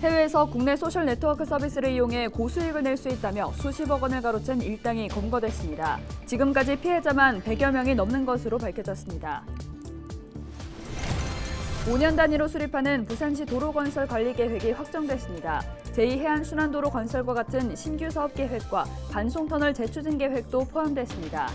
해외에서 국내 소셜 네트워크 서비스를 이용해 고수익을 낼 수 있다며 수십억 원을 가로챈 일당이 검거됐습니다. 지금까지 피해자만 100여 명이 넘는 것으로 밝혀졌습니다. 5년 단위로 수립하는 부산시 도로건설 관리 계획이 확정됐습니다. 제2해안순환도로 건설과 같은 신규 사업 계획과 반송터널 재추진 계획도 포함됐습니다.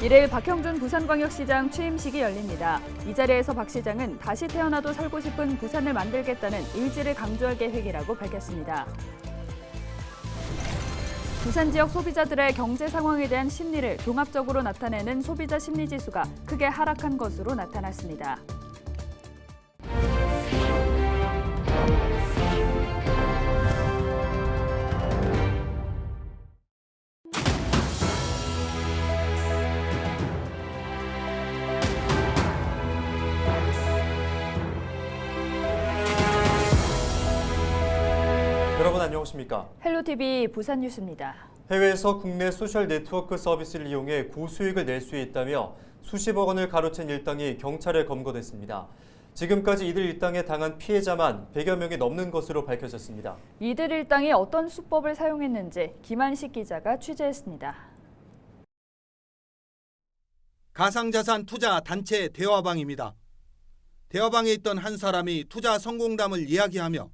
일요일 박형준 부산광역시장 취임식이 열립니다. 이 자리에서 박 시장은 다시 태어나도 살고 싶은 부산을 만들겠다는 의지를 강조할 계획이라고 밝혔습니다. 부산 지역 소비자들의 경제 상황에 대한 심리를 종합적으로 나타내는 소비자 심리지수가 크게 하락한 것으로 나타났습니다. 여러분 안녕하십니까? 헬로티비 부산 뉴스입니다. 해외에서 국내 소셜 네트워크 서비스를 이용해 고수익을 낼 수 있다며 수십억 원을 가로챈 일당이 경찰에 검거됐습니다. 지금까지 이들 일당에 당한 피해자만 100여 명이 넘는 것으로 밝혀졌습니다. 이들 일당이 어떤 수법을 사용했는지 김한식 기자가 취재했습니다. 가상자산 투자 단체 대화방입니다. 대화방에 있던 한 사람이 투자 성공담을 이야기하며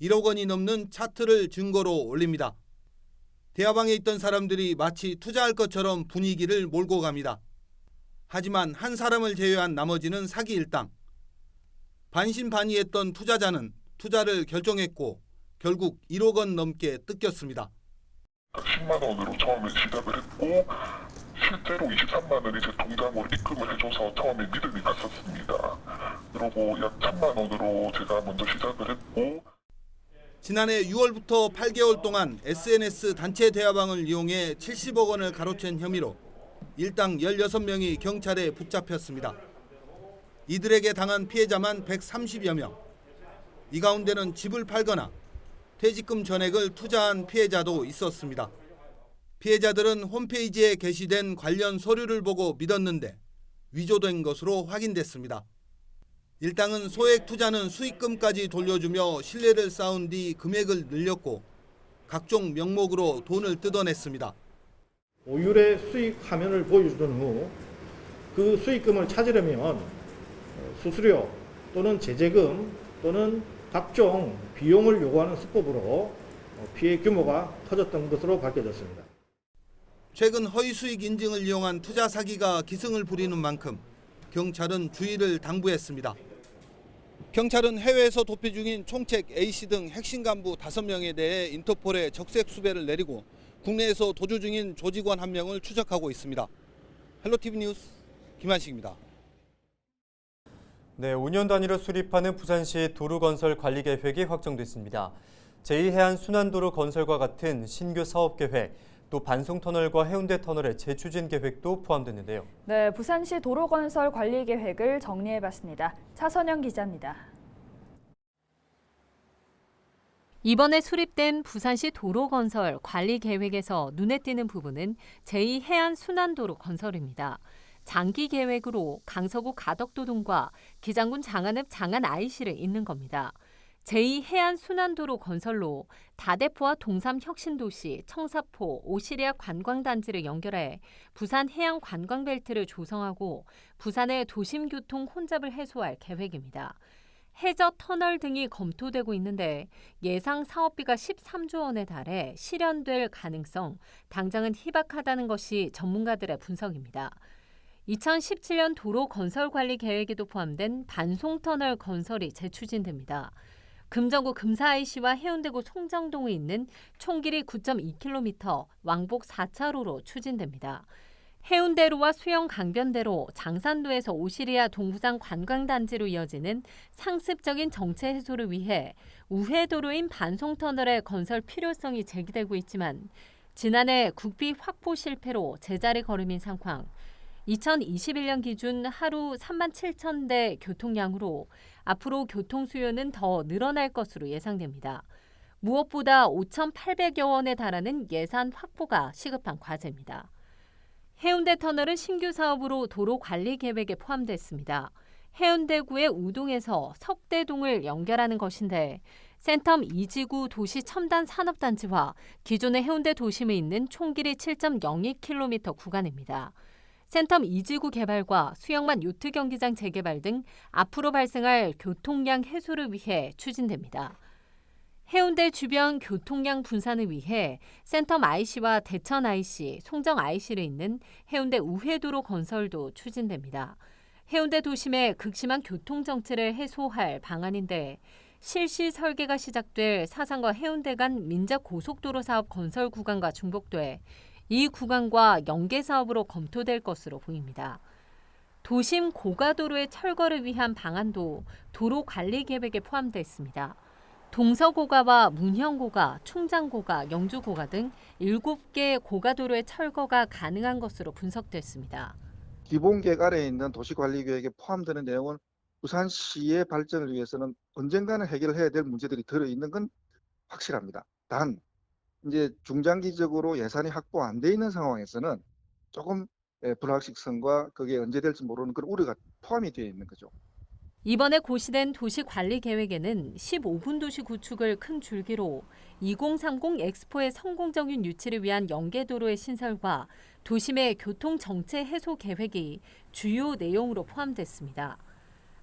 1억 원이 넘는 차트를 증거로 올립니다. 대화방에 있던 사람들이 마치 투자할 것처럼 분위기를 몰고 갑니다. 하지만 한 사람을 제외한 나머지는 사기 일당. 반신반의했던 투자자는 투자를 결정했고 결국 1억 원 넘게 뜯겼습니다. 10만 원으로 처음에 시작을 했고 실제로 23만 원이 제 통장으로 입금을 해줘서 처음에 믿음이 갔었습니다. 그리고 약 1,000만 원으로 제가 먼저 시작을 했고 지난해 6월부터 8개월 동안 SNS 단체 대화방을 이용해 70억 원을 가로챈 혐의로 일당 16명이 경찰에 붙잡혔습니다. 이들에게 당한 피해자만 130여 명. 이 가운데는 집을 팔거나 퇴직금 전액을 투자한 피해자도 있었습니다. 피해자들은 홈페이지에 게시된 관련 서류를 보고 믿었는데 위조된 것으로 확인됐습니다. 일당은 소액 투자는 수익금까지 돌려주며 신뢰를 쌓은 뒤 금액을 늘렸고 각종 명목으로 돈을 뜯어냈습니다. 5일의 수익 화면을 보여주던 후 그 수익금을 찾으려면 수수료 또는 제재금 또는 각종 비용을 요구하는 수법으로 피해 규모가 커졌던 것으로 밝혀졌습니다. 최근 허위 수익 인증을 이용한 투자 사기가 기승을 부리는 만큼 경찰은 주의를 당부했습니다. 경찰은 해외에서 도피 중인 총책 A씨 등 핵심 간부 5명에 대해 인터폴에 적색 수배를 내리고 국내에서 도주 중인 조직원 1명을 추적하고 있습니다. 헬로티비 뉴스 김한식입니다. 네, 5년 단위로 수립하는 부산시 도로건설 관리 계획이 확정됐습니다. 제2해안순환도로 건설과 같은 신규 사업 계획, 또 반송터널과 해운대 터널의 재추진 계획도 포함됐는데요. 네, 부산시 도로건설 관리 계획을 정리해봤습니다. 차선영 기자입니다. 이번에 수립된 부산시 도로건설 관리 계획에서 눈에 띄는 부분은 제2해안순환도로 건설입니다. 장기 계획으로 강서구 가덕도동과 기장군 장안읍 장안 IC를 잇는 겁니다. 제2해안순환도로 건설로 다대포와 동삼혁신도시, 청사포, 오시리아 관광단지를 연결해 부산 해양 관광벨트를 조성하고 부산의 도심교통 혼잡을 해소할 계획입니다. 해저 터널 등이 검토되고 있는데 예상 사업비가 13조 원에 달해 실현될 가능성, 당장은 희박하다는 것이 전문가들의 분석입니다. 2017년 도로 건설 관리 계획에도 포함된 반송터널 건설이 재추진됩니다. 금정구 금사-IC와 해운대구 송정동에 있는 총 길이 9.2km, 왕복 4차로로 추진됩니다. 해운대로와 수영 강변대로, 장산도에서 오시리아 동부산 관광단지로 이어지는 상습적인 정체 해소를 위해 우회도로인 반송터널의 건설 필요성이 제기되고 있지만 지난해 국비 확보 실패로 제자리 걸음인 상황, 2021년 기준 하루 37,000대 교통량으로 앞으로 교통 수요는 더 늘어날 것으로 예상됩니다. 무엇보다 5,800여 원에 달하는 예산 확보가 시급한 과제입니다. 해운대 터널은 신규 사업으로 도로 관리 계획에 포함됐습니다. 해운대구의 우동에서 석대동을 연결하는 것인데 센텀 2지구 도시 첨단 산업단지와 기존의 해운대 도심에 있는 총 길이 7.02km 구간입니다. 센텀 2지구 개발과 수영만 요트 경기장 재개발 등 앞으로 발생할 교통량 해소를 위해 추진됩니다. 해운대 주변 교통량 분산을 위해 센텀 IC와 대천 IC, 송정 IC를 잇는 해운대 우회도로 건설도 추진됩니다. 해운대 도심의 극심한 교통정체를 해소할 방안인데 실시 설계가 시작될 사상과 해운대 간 민자고속도로 사업 건설 구간과 중복돼 이 구간과 연계 사업으로 검토될 것으로 보입니다. 도심 고가도로의 철거를 위한 방안도 도로 관리 계획에 포함되어 있습니다. 동서고가와 문형고가, 충장고가, 영주고가 등 7개 고가도로의 철거가 가능한 것으로 분석됐습니다. 기본 계획안에 있는 도시관리계획에 포함되는 내용은 부산시의 발전을 위해서는 언젠가는 해결을 해야 될 문제들이 들어있는 건 확실합니다. 단 이제 중장기적으로 예산이 확보 안 돼 있는 상황에서는 조금 불확실성과 그게 언제 될지 모르는 그런 우려가 포함이 되어 있는 거죠. 이번에 고시된 도시관리계획에는 15분 도시 구축을 큰 줄기로 2030 엑스포의 성공적인 유치를 위한 연계도로의 신설과 도심의 교통정체 해소 계획이 주요 내용으로 포함됐습니다.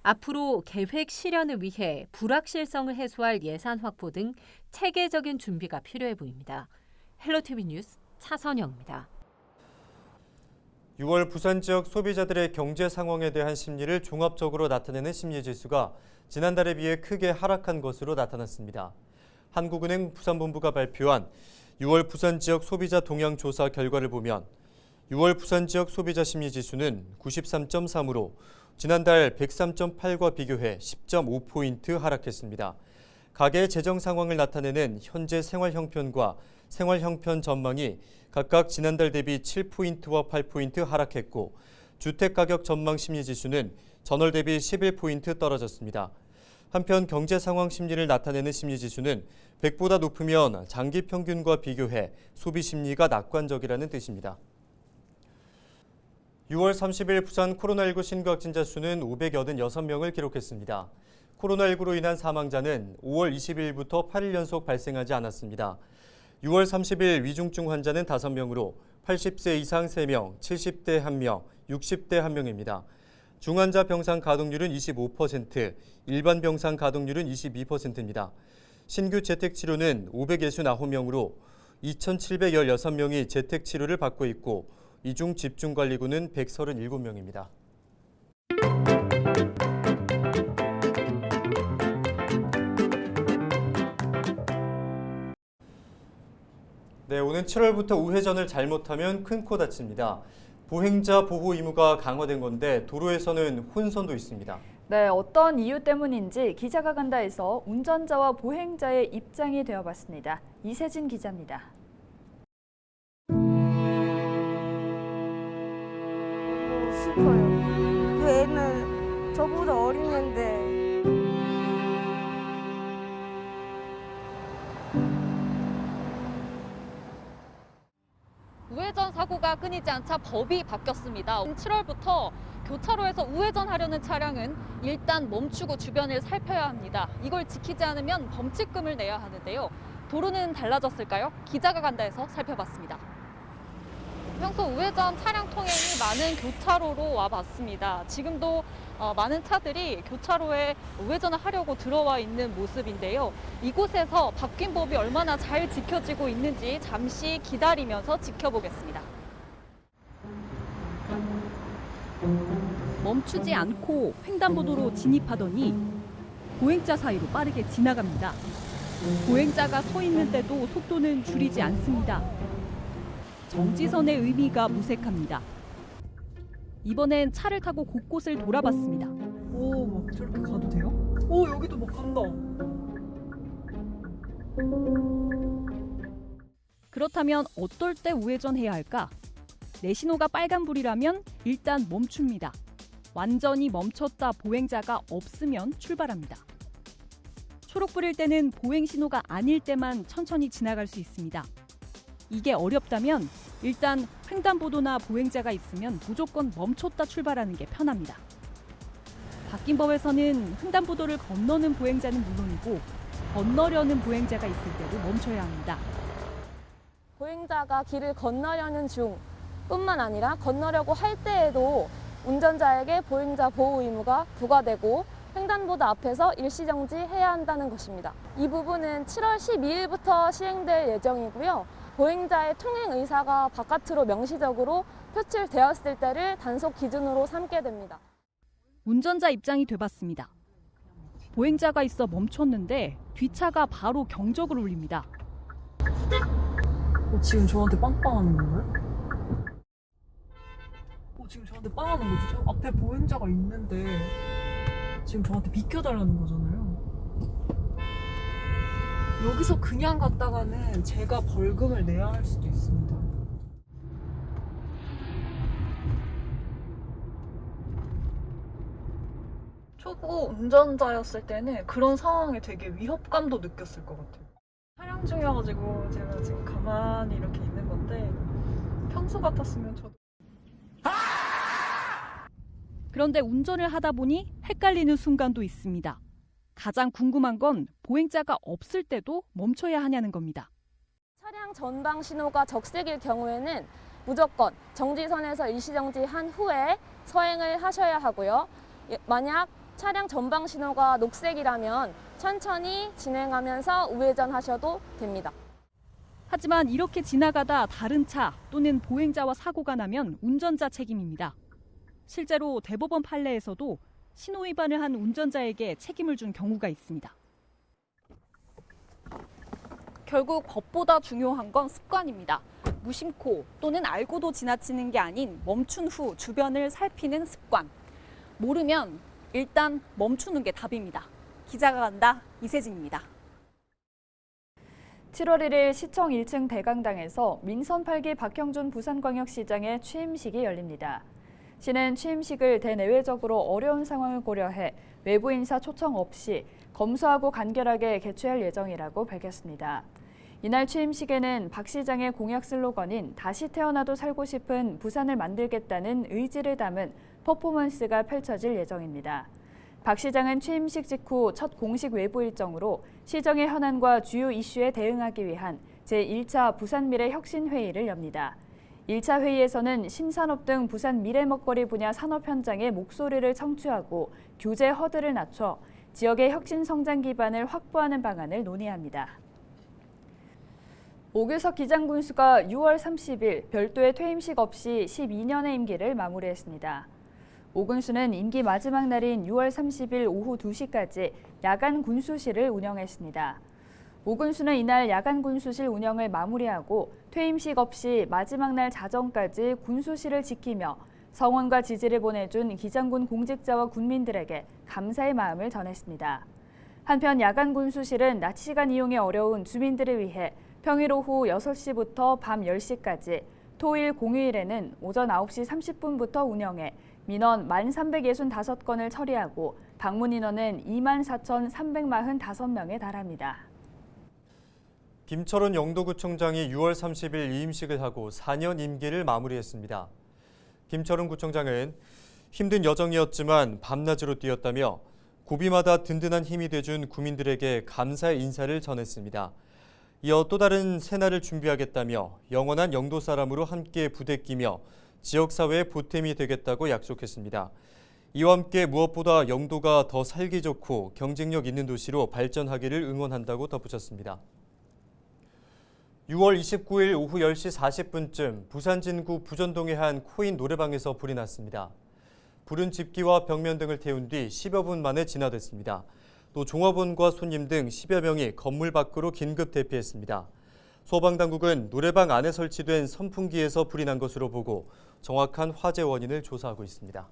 앞으로 계획 실현을 위해 불확실성을 해소할 예산 확보 등 체계적인 준비가 필요해 보입니다. 헬로티비 뉴스 차선영입니다. 6월 부산 지역 소비자들의 경제 상황에 대한 심리를 종합적으로 나타내는 심리지수가 지난달에 비해 크게 하락한 것으로 나타났습니다. 한국은행 부산본부가 발표한 6월 부산 지역 소비자 동향 조사 결과를 보면 6월 부산 지역 소비자 심리지수는 93.3으로 지난달 103.8과 비교해 10.5포인트 하락했습니다. 가계의 재정 상황을 나타내는 현재 생활 형편과 생활 형편 전망이 각각 지난달 대비 7포인트와 8포인트 하락했고 주택가격 전망 심리지수는 전월 대비 11포인트 떨어졌습니다. 한편 경제 상황 심리를 나타내는 심리지수는 100보다 높으면 장기 평균과 비교해 소비 심리가 낙관적이라는 뜻입니다. 6월 30일 부산 코로나19 신규 확진자 수는 586명을 기록했습니다. 코로나19로 인한 사망자는 5월 20일부터 8일 연속 발생하지 않았습니다. 6월 30일 위중증 환자는 5명으로 80세 이상 3명, 70대 1명, 60대 1명입니다. 중환자 병상 가동률은 25%, 일반 병상 가동률은 22%입니다. 신규 재택치료는 569명으로 2,716명이 재택치료를 받고 있고 이 중 집중관리군은 137명입니다. 네, 오는 7월부터 우회전을 잘못하면 큰 코 다칩니다. 보행자 보호 의무가 강화된 건데 도로에서는 혼선도 있습니다. 네, 어떤 이유 때문인지 기자가 간다에서 운전자와 보행자의 입장이 되어봤습니다. 이세진 기자입니다. 싶어요. 그 애는 저보다 어린 애인데 우회전 사고가 끊이지 않자 법이 바뀌었습니다. 7월부터 교차로에서 우회전하려는 차량은 일단 멈추고 주변을 살펴야 합니다. 이걸 지키지 않으면 범칙금을 내야 하는데요. 도로는 달라졌을까요? 기자가 간다에서 살펴봤습니다. 평소 우회전 차량 통행이 많은 교차로로 와봤습니다. 지금도 많은 차들이 교차로에 우회전을 하려고 들어와 있는 모습인데요. 이곳에서 바뀐 법이 얼마나 잘 지켜지고 있는지 잠시 기다리면서 지켜보겠습니다. 멈추지 않고 횡단보도로 진입하더니 보행자 사이로 빠르게 지나갑니다. 보행자가 서 있는데도 속도는 줄이지 않습니다. 정지선의 의미가 무색합니다. 이번엔 차를 타고 곳곳을 돌아봤습니다. 오, 막 저렇게 가도 돼요? 오, 여기도 막 간다. 그렇다면 어떨 때 우회전해야 할까? 내 신호가 빨간불이라면 일단 멈춥니다. 완전히 멈췄다 보행자가 없으면 출발합니다. 초록불일 때는 보행 신호가 아닐 때만 천천히 지나갈 수 있습니다. 이게 어렵다면 일단 횡단보도나 보행자가 있으면 무조건 멈췄다 출발하는 게 편합니다. 바뀐 법에서는 횡단보도를 건너는 보행자는 물론이고 건너려는 보행자가 있을 때도 멈춰야 합니다. 보행자가 길을 건너려는 중뿐만 아니라 건너려고 할 때에도 운전자에게 보행자 보호 의무가 부과되고 횡단보도 앞에서 일시정지해야 한다는 것입니다. 이 부분은 7월 12일부터 시행될 예정이고요. 보행자의 통행 의사가 바깥으로 명시적으로 표출되었을 때를 단속 기준으로 삼게 됩니다. 운전자 입장이 돼봤습니다. 보행자가 있어 멈췄는데 뒷차가 바로 경적을 울립니다. 지금 저한테 빵빵하는 건가요? 지금 저한테 빵하는 거죠? 앞에 보행자가 있는데 지금 저한테 비켜달라는 거잖아요. 여기서 그냥 갔다가는 제가 벌금을 내야 할 수도 있습니다. 초보 운전자였을 때는 그런 상황에 되게 위협감도 느꼈을 것 같아요. 촬영 중이어가지고 제가 지금 가만히 이렇게 있는 건데 평소 같았으면 저도 그런데 운전을 하다 보니 헷갈리는 순간도 있습니다. 가장 궁금한 건 보행자가 없을 때도 멈춰야 하냐는 겁니다. 차량 전방 신호가 적색일 경우에는 무조건 정지선에서 일시정지한 후에 서행을 하셔야 하고요. 만약 차량 전방 신호가 녹색이라면 천천히 진행하면서 우회전하셔도 됩니다. 하지만 이렇게 지나가다 다른 차 또는 보행자와 사고가 나면 운전자 책임입니다. 실제로 대법원 판례에서도 신호 위반을 한 운전자에게 책임을 준 경우가 있습니다. 결국 법보다 중요한 건 습관입니다. 무심코 또는 알고도 지나치는 게 아닌 멈춘 후 주변을 살피는 습관. 모르면 일단 멈추는 게 답입니다. 기자가 간다, 이세진입니다. 7월 1일 시청 1층 대강당에서 민선 8기 박형준 부산광역시장의 취임식이 열립니다. 시는 취임식을 대내외적으로 어려운 상황을 고려해 외부 인사 초청 없이 검소하고 간결하게 개최할 예정이라고 밝혔습니다. 이날 취임식에는 박 시장의 공약 슬로건인 다시 태어나도 살고 싶은 부산을 만들겠다는 의지를 담은 퍼포먼스가 펼쳐질 예정입니다. 박 시장은 취임식 직후 첫 공식 외부 일정으로 시정의 현안과 주요 이슈에 대응하기 위한 제1차 부산미래혁신회의를 엽니다. 1차 회의에서는 신산업 등 부산 미래먹거리 분야 산업 현장의 목소리를 청취하고 규제 허들을 낮춰 지역의 혁신 성장 기반을 확보하는 방안을 논의합니다. 오규석 기장군수가 6월 30일 별도의 퇴임식 없이 12년의 임기를 마무리했습니다. 오 군수는 임기 마지막 날인 6월 30일 오후 2시까지 야간 군수실을 운영했습니다. 오 군수는 이날 야간 군수실 운영을 마무리하고 퇴임식 없이 마지막 날 자정까지 군수실을 지키며 성원과 지지를 보내준 기장군 공직자와 군민들에게 감사의 마음을 전했습니다. 한편 야간 군수실은 낮 시간 이용이 어려운 주민들을 위해 평일 오후 6시부터 밤 10시까지, 토일 공휴일에는 오전 9시 30분부터 운영해 민원 1,365건을 처리하고 방문 인원은 24,345명에 달합니다. 김철원 영도구청장이 6월 30일 이임식을 하고 4년 임기를 마무리했습니다. 김철원 구청장은 힘든 여정이었지만 밤낮으로 뛰었다며 고비마다 든든한 힘이 돼준 구민들에게 감사의 인사를 전했습니다. 이어 또 다른 새날을 준비하겠다며 영원한 영도 사람으로 함께 부대끼며 지역사회의 보탬이 되겠다고 약속했습니다. 이와 함께 무엇보다 영도가 더 살기 좋고 경쟁력 있는 도시로 발전하기를 응원한다고 덧붙였습니다. 6월 29일 오후 10시 40분쯤 부산 진구 부전동의 한 코인 노래방에서 불이 났습니다. 불은 집기와 벽면 등을 태운 뒤 10여 분 만에 진화됐습니다. 또 종업원과 손님 등 10여 명이 건물 밖으로 긴급 대피했습니다. 소방당국은 노래방 안에 설치된 선풍기에서 불이 난 것으로 보고 정확한 화재 원인을 조사하고 있습니다.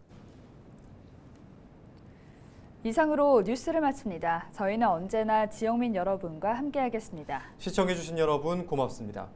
이상으로 뉴스를 마칩니다. 저희는 언제나 지역민 여러분과 함께하겠습니다. 시청해주신 여러분 고맙습니다.